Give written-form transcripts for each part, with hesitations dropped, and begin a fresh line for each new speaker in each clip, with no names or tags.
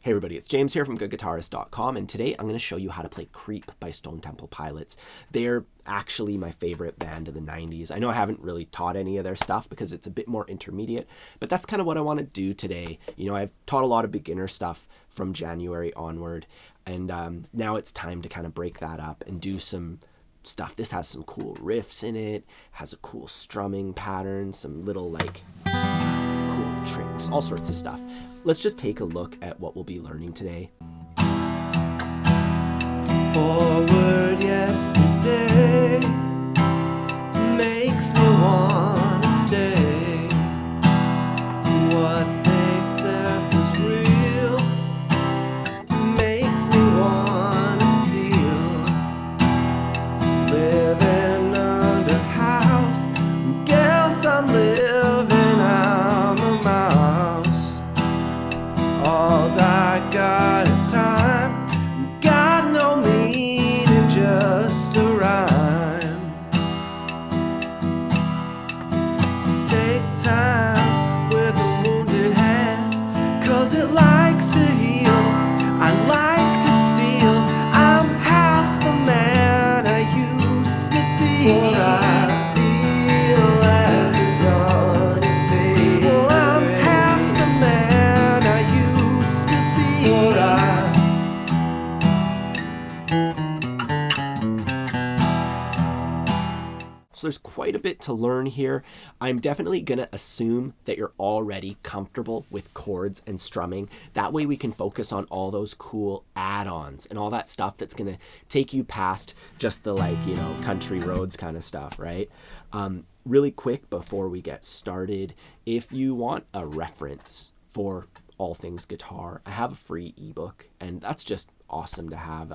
Hey everybody, it's James here from GoodGuitarist.com, and today I'm going to show you how to play Creep by Stone Temple Pilots. They're actually my favorite band of the 90s. I know I haven't really taught any of their stuff because it's a bit more intermediate, but that's kind of what I want to do today. You know, I've taught a lot of beginner stuff from January onward, and now it's time to kind of break that up and do some stuff. This has some cool riffs in it, has a cool strumming pattern, some little like cool tricks, all sorts of stuff. Let's just take a look at what we'll be learning today.
Forward yesterday makes me wanna stay. What they said was real makes me wanna steal. Living under house, guess I'm living out a mouse. All's I got is time, got no meaning, just a rhyme. Take time with a wounded hand, 'cause it likes to heal. I like to steal, I'm half the man I used to be. What I feel as the dawn invades. Well, I'm half the man I used to be. What
So there's quite a bit to learn here. I'm definitely going to assume that you're already comfortable with chords and strumming. That way we can focus on all those cool add-ons and all that stuff that's going to take you past just the country roads kind of stuff, right? Really quick before we get started, if you want a reference for all things guitar, I have a free ebook, and that's just awesome to have,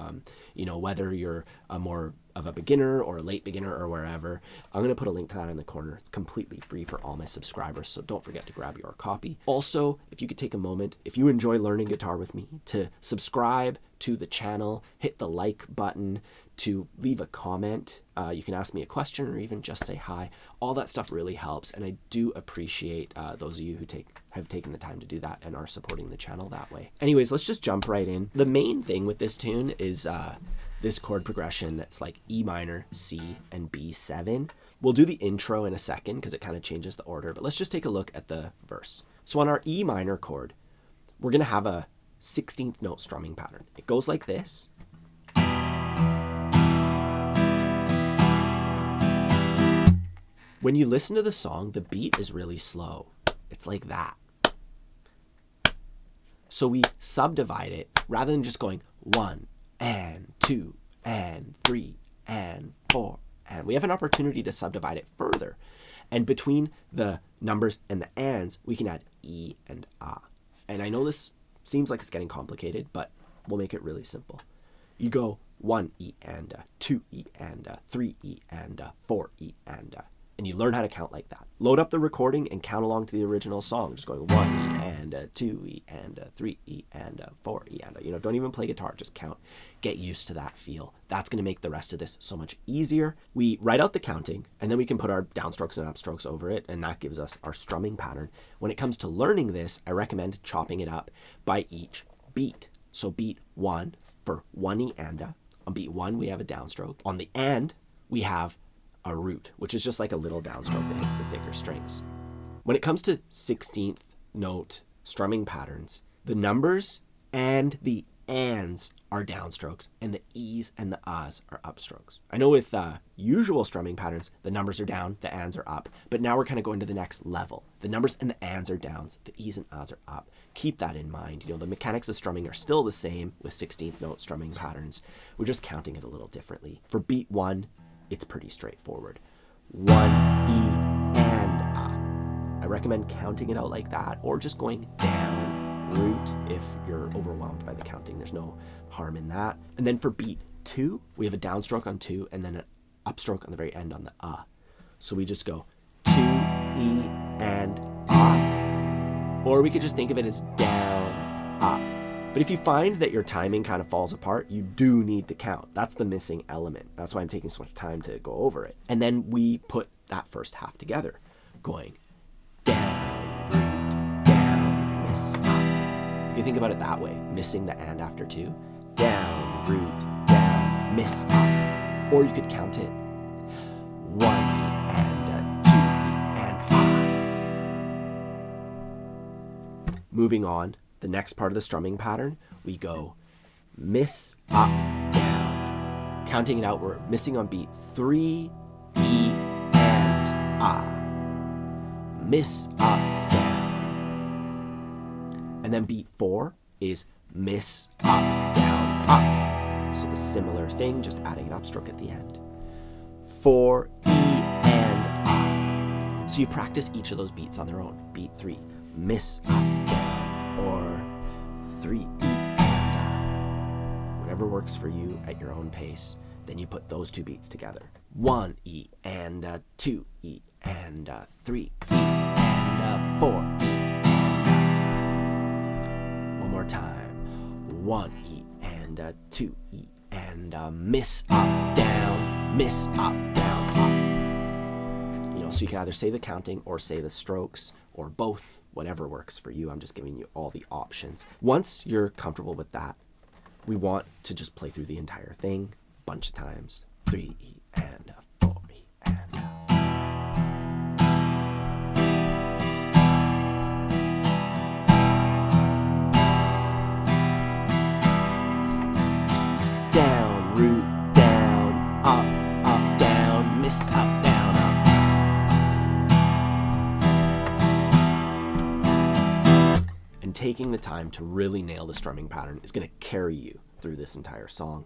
whether you're a more of a beginner or a late beginner or wherever. I'm going to put a link to that in the corner. It's completely free for all my subscribers, so don't forget to grab your copy. Also, if you could take a moment, if you enjoy learning guitar with me, to subscribe to the channel, hit the like button, to leave a comment. You can ask me a question or even just say hi. All that stuff really helps, and I do appreciate those of you who have taken the time to do that and are supporting the channel that way. Anyways, let's just jump right in. The main thing with this tune is this chord progression that's like E minor, C, and B7. We'll do the intro in a second because it kind of changes the order, but let's just take a look at the verse. So on our E minor chord, we're going to have a 16th note strumming pattern. It goes like this. When you listen to the song, the beat is really slow. It's like that. So we subdivide it rather than just going 1 and 2 and 3 and 4. And we have an opportunity to subdivide it further. And between the numbers and the ands, we can add E and A. And I know this seems like it's getting complicated, but we'll make it really simple. You go 1 E and 2 E and 3 E and 4 E and you learn how to count like that. Load up the recording and count along to the original song, just going 1 E and 2 E and 3 E and 4 E and don't even play guitar, just count. Get used to that feel. That's going to make the rest of this so much easier. We write out the counting, and then we can put our downstrokes and upstrokes over it, and that gives us our strumming pattern. When it comes to learning this, I recommend chopping it up by each beat. So beat 1 for 1 E and on beat 1 we have a downstroke. On the and we have a root, which is just like a little downstroke that hits the thicker strings. When it comes to 16th note strumming patterns, the numbers and the ands are downstrokes, and the E's and the A's are upstrokes. I know with usual strumming patterns, the numbers are down, the ands are up, but now we're kind of going to the next level. The numbers and the ands are downs, the E's and A's are up. Keep that in mind. The mechanics of strumming are still the same with 16th note strumming patterns. We're just counting it a little differently. For beat 1, it's pretty straightforward. 1 E and A. I recommend counting it out like that, or just going down root if you're overwhelmed by the counting. There's no harm in that. And then for beat 2, we have a downstroke on 2 and then an upstroke on the very end on the A. So we just go 2 E and A. Or we could just think of it as down, up. But if you find that your timing kind of falls apart, you do need to count. That's the missing element. That's why I'm taking so much time to go over it. And then we put that first half together, going down, root, down, miss, up. can think about it that way, missing the and after 2. Down, root, down, miss, up. Or you could count it 1 E and 2 E and up. Moving on, the next part of the strumming pattern, we go miss, up, down. Counting it out, we're missing on beat 3, E, and miss, up, down. And then beat 4 is miss, up, down, up. So the similar thing, just adding an upstroke at the end. 4, E, and So you practice each of those beats on their own. Beat 3, miss, up, down. Or 3, E, and whatever works for you at your own pace. Then you put those 2 beats together. 1 E and 2 E and 3 E and 4 E. One more time. 1 E and 2 E and miss, up, down, miss, up, down, up. You know, so you can either say the counting or say the strokes or both, whatever works for you. I'm just giving you all the options. Once you're comfortable with that, we want to just play through the entire thing a bunch of times. 3 E and 4 E and down, root, down, up, down, miss, up, down, up. And taking the time to really nail the strumming pattern is going to carry you through this entire song,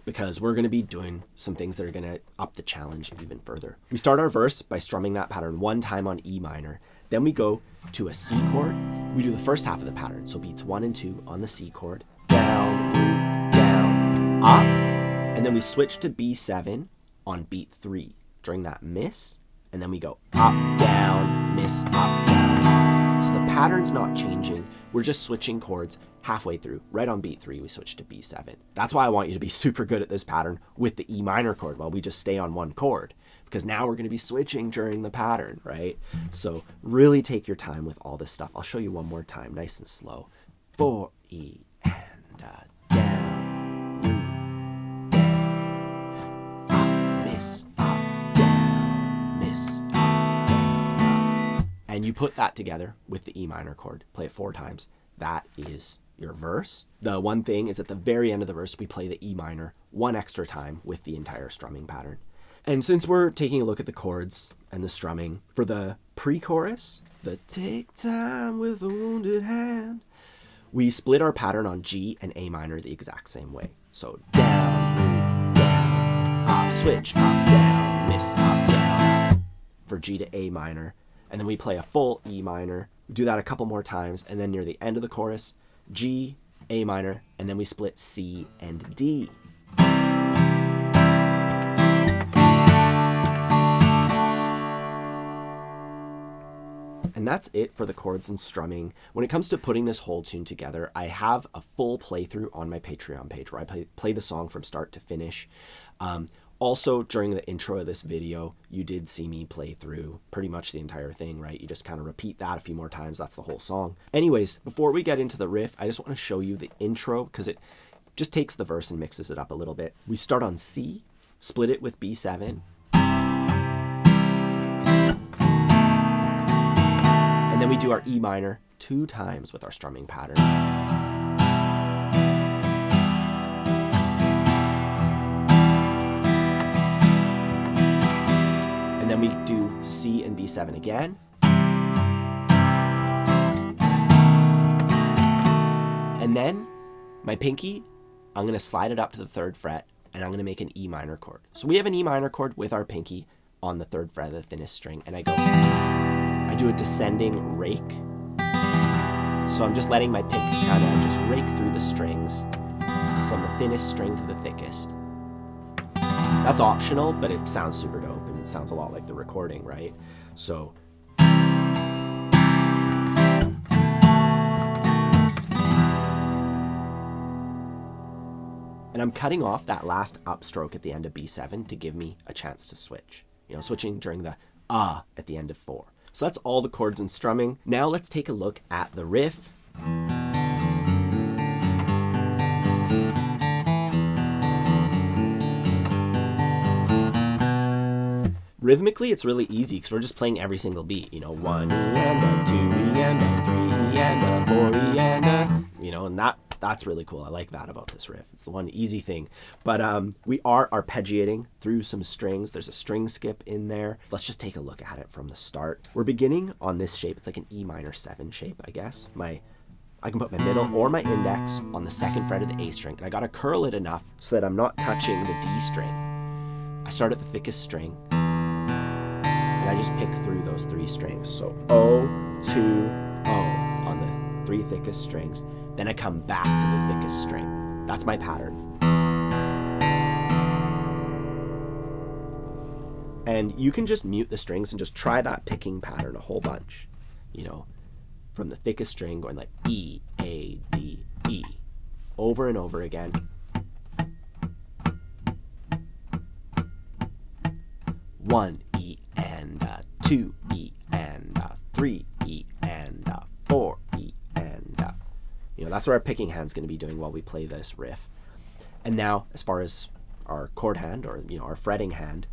because we're going to be doing some things that are going to up the challenge even further. We start our verse by strumming that pattern 1 time on E minor. Then we go to a C chord. We do the first half of the pattern, so beats 1 and 2 on the C chord. Down, root, down, up. And then we switch to B7 on beat 3 during that miss. And then we go up, down, miss, up, down. So the pattern's not changing. We're just switching chords halfway through. Right on beat 3, we switch to B7. That's why I want you to be super good at this pattern with the E minor chord while we just stay on one chord, because now we're going to be switching during the pattern, right? So really take your time with all this stuff. I'll show you one more time, nice and slow. 4 E and down, root, down, up, miss, up, down, miss, up, down. And you put that together with the E minor chord. Play it 4 times. That is your verse. The one thing is at the very end of the verse, we play the E minor 1 extra time with the entire strumming pattern. And since we're taking a look at the chords and the strumming, for the pre-chorus, the take time with a wounded hand, we split our pattern on G and A minor the exact same way. So down, root, down, up, switch, up, down, miss, up, down, for G to A minor. And then we play a full E minor. We do that a couple more times, and then near the end of the chorus, G, A minor, and then we split C and D. And that's it for the chords and strumming. When it comes to putting this whole tune together, I have a full playthrough on my Patreon page where I play the song from start to finish. Also, during the intro of this video, you did see me play through pretty much the entire thing, right? You just kind of repeat that a few more times. That's the whole song. Anyways, before we get into the riff, I just want to show you the intro because it just takes the verse and mixes it up a little bit. We start on C, split it with B7. And then we do our E minor 2 times with our strumming pattern. And then we do C and B7 again. And then my pinky, I'm going to slide it up to the 3rd fret and I'm going to make an E minor chord. So we have an E minor chord with our pinky on the 3rd fret of the thinnest string, and I do a descending rake. So I'm just letting my pick kind of just rake through the strings from the thinnest string to the thickest. That's optional, but it sounds super dope and it sounds a lot like the recording, right? So and I'm cutting off that last upstroke at the end of B7 to give me a chance to switch. You know, switching during the at the end of 4. So that's all the chords and strumming. Now let's take a look at the riff. Rhythmically, it's really easy because we're just playing every single beat. You know, 1 E and a 2 E and a 3 E and a 4 E and a, you know, and that's really cool. I like that about this riff. It's the one easy thing. But we are arpeggiating through some strings. There's a string skip in there. Let's just take a look at it from the start. We're beginning on this shape. It's like an E minor 7 shape, I guess. I can put my middle or my index on the 2nd fret of the A string, and I gotta curl it enough so that I'm not touching the D string. I start at the thickest string, and I just pick through those 3 strings. So O, 2, O on the 3 thickest strings. Then I come back to the thickest string. That's my pattern. And you can just mute the strings and just try that picking pattern a whole bunch. You know, from the thickest string going like E, A, D, E, over and over again. 1 E and 2 E and 3 E and 4 E and you know, that's what our picking hand's going to be doing while we play this riff. And now, as far as our chord hand, or you know, our fretting hand,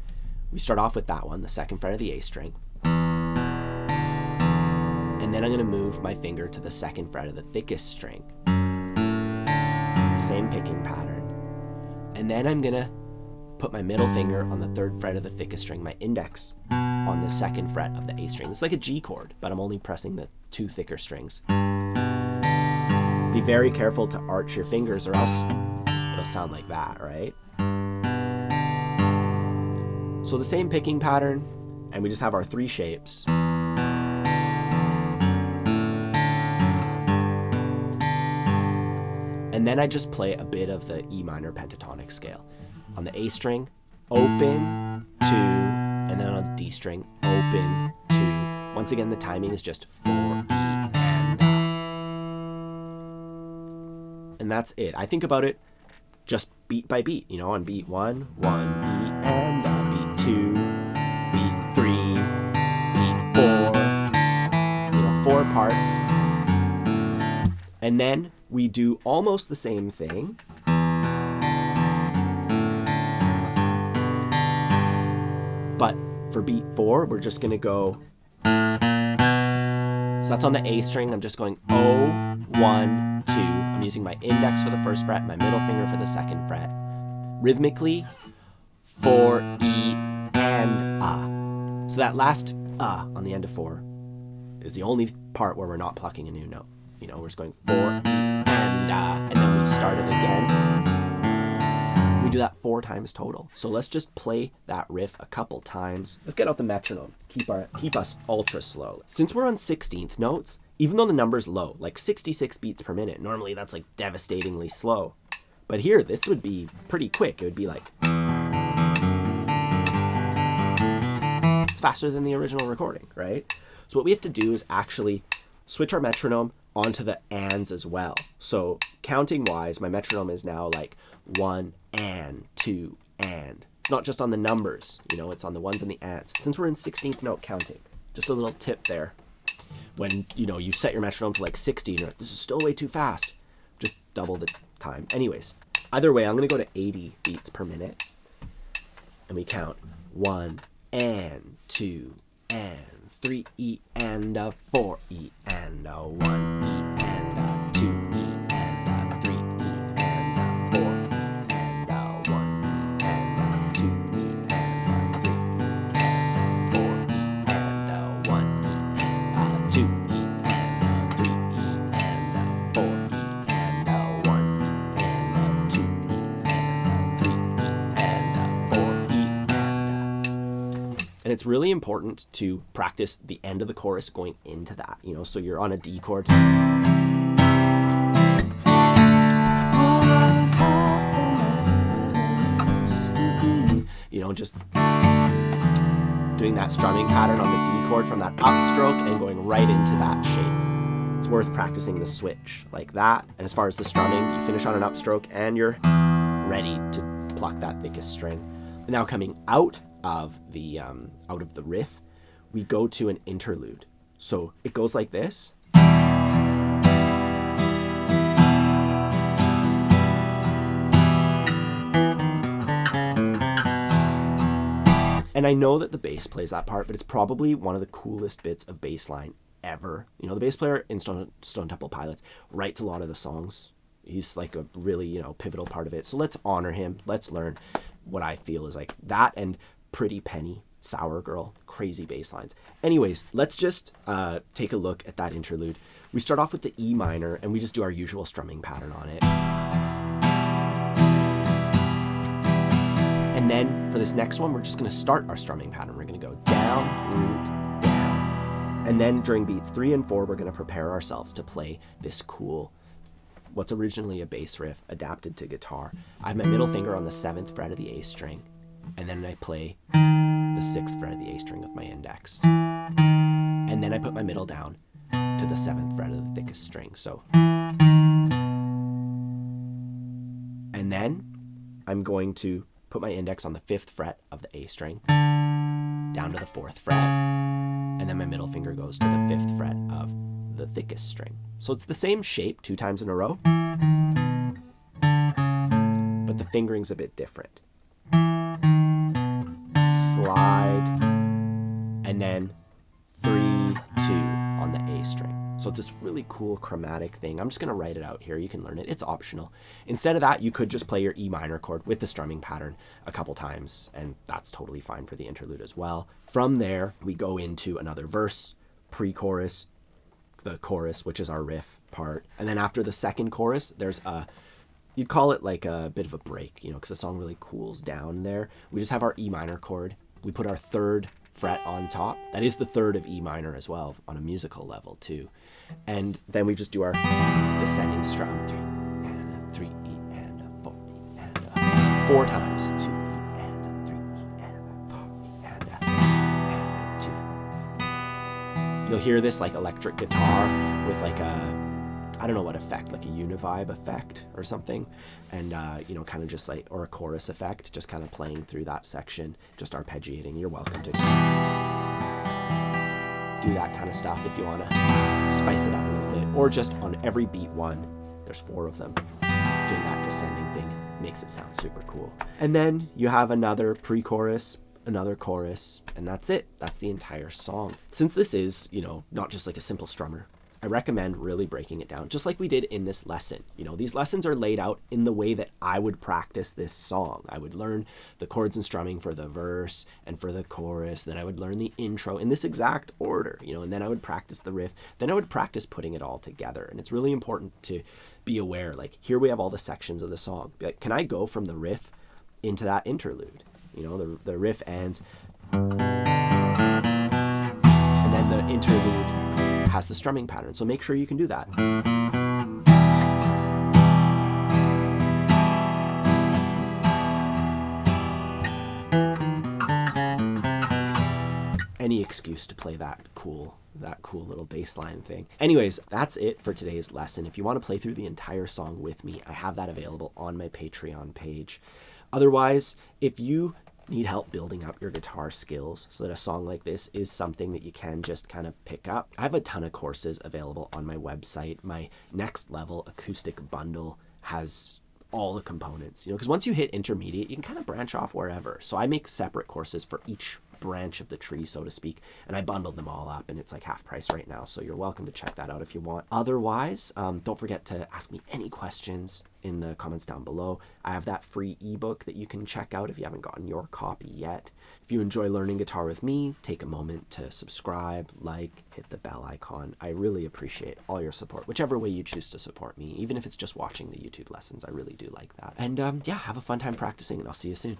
we start off with that one, the 2nd fret of the A string. And then I'm going to move my finger to the 2nd fret of the thickest string. Same picking pattern. And then I'm going to put my middle finger on the 3rd fret of the thickest string, my index on the 2nd fret of the A string. It's like a G chord, but I'm only pressing the 2 thicker strings. Be very careful to arch your fingers or else it'll sound like that, right? So the same picking pattern, and we just have our 3 shapes. And then I just play a bit of the E minor pentatonic scale. On the A string, open, 2, and then on the D string, open, 2. Once again, the timing is just 4, E, and that's it. I think about it just beat by beat, you know, on beat 1, 1 E and beat 2, beat 3, beat 4, you know, 4 parts. And then we do almost the same thing, but for beat 4, we're just gonna go, so that's on the A string, I'm just going O, 1, 2. I'm using my index for the 1st fret, my middle finger for the 2nd fret. Rhythmically, 4, E, and So that last on the end of 4 is the only part where we're not plucking a new note. You know, we're just going 4, E, and then we start it again. We do that 4 times total. So let's just play that riff a couple times. Let's get out the metronome. Keep us ultra slow. Since we're on 16th notes, even though the number's low, like 66 beats per minute, normally that's like devastatingly slow. But here, this would be pretty quick. It would be like, it's faster than the original recording, right? So what we have to do is actually switch our metronome onto the ands as well. So counting wise, my metronome is now like 1 and 2 and. It's not just on the numbers, you know, it's on the ones and the ands. Since we're in 16th note counting, just a little tip there. When, you know, you set your metronome to like 60 and you're like, this is still way too fast, just double the time. Anyways, either way, I'm gonna go to 80 beats per minute and we count 1 and 2 and 3 E and 4 E and 1 E and 2 E and 3 E and 4 E and 1 E and 2 E and 3 E and 4 E and 1 E, 2 E and 3 E and 4 E and 1 E and 2 E and 3 E and 4 E and it's really important to practice the end of the chorus going into that, you know, so you're on a D chord. You know, just doing that strumming pattern on the D chord from that upstroke and going right into that shape. It's worth practicing the switch like that. And as far as the strumming, you finish on an upstroke and you're ready to pluck that thickest string. And now coming out of the riff, we go to an interlude. So it goes like this. And I know that the bass plays that part, but it's probably one of the coolest bits of bass line ever. You know, the bass player in Stone Temple Pilots writes a lot of the songs. He's like a really, you know, pivotal part of it. So let's honor him. Let's learn what I feel is like that and Pretty Penny, Sour Girl, crazy bass lines. Anyways, let's just take a look at that interlude. We start off with the E minor and we just do our usual strumming pattern on it. And then for this next one, we're just going to start our strumming pattern. We're going to go down, root, down. And then during beats 3 and 4, we're going to prepare ourselves to play this cool, what's originally a bass riff adapted to guitar. I have my middle finger on the 7th fret of the A string, and then I play the 6th fret of the A string with my index. And then I put my middle down to the 7th fret of the thickest string. So, and then I'm going to put my index on the 5th fret of the A string, down to the 4th fret, and then my middle finger goes to the 5th fret of the thickest string. So it's the same shape 2 times in a row, but the fingering's a bit different. Slide, and then 3, 2 on the A string. So it's this really cool chromatic thing. I'm just going to write it out here. You can learn it. It's optional. Instead of that, you could just play your E minor chord with the strumming pattern a couple times, and that's totally fine for the interlude as well. From there, we go into another verse, pre-chorus, the chorus, which is our riff part. And then after the second chorus, there's you'd call it like a bit of a break, you know, because the song really cools down there. We just have our E minor chord. We put our 3rd fret on top. That is the 3rd of E minor as well on a musical level too. And then we just do our descending strum, 3 and a 3 E and a 4 E and a 4 times, 2 E and a 3 E and a 4 E and a 2. You'll hear this like electric guitar with like a, I don't know what effect, like a univibe effect or something, and you know, kind of just like, or a chorus effect, just kind of playing through that section, just arpeggiating. You're welcome to do that kind of stuff if you want to spice it up a little bit, or just on every beat 1, there's 4 of them, doing that descending thing makes it sound super cool. And then you have another pre-chorus, another chorus, and that's it. That's the entire song. Since this is, you know, not just like a simple strummer, I recommend really breaking it down, just like we did in this lesson. You know, these lessons are laid out in the way that I would practice this song. I would learn the chords and strumming for the verse and for the chorus. Then I would learn the intro in this exact order, you know, and then I would practice the riff. Then I would practice putting it all together. And it's really important to be aware, like, here we have all the sections of the song. Be like, can I go from the riff into that interlude? You know, the riff ends, and then the interlude has the strumming pattern. So make sure you can do that. Any excuse to play that cool little bass line thing. Anyways, that's it for today's lesson. If you want to play through the entire song with me, I have that available on my Patreon page. Otherwise, if you need help building up your guitar skills so that a song like this is something that you can just kind of pick up, I have a ton of courses available on my website. My Next Level Acoustic Bundle has all the components, you know, because once you hit intermediate, you can kind of branch off wherever. So I make separate courses for each branch of the tree, so to speak, and I bundled them all up, and it's like half price right now, so you're welcome to check that out if you want. Otherwise, don't forget to ask me any questions in the comments down below. I have that free ebook that you can check out if you haven't gotten your copy yet. If you enjoy learning guitar with me, take a moment to subscribe, like, hit the bell icon. I really appreciate all your support, whichever way you choose to support me, even if it's just watching the YouTube lessons. I really do like that. And yeah, have a fun time practicing, and I'll see you soon.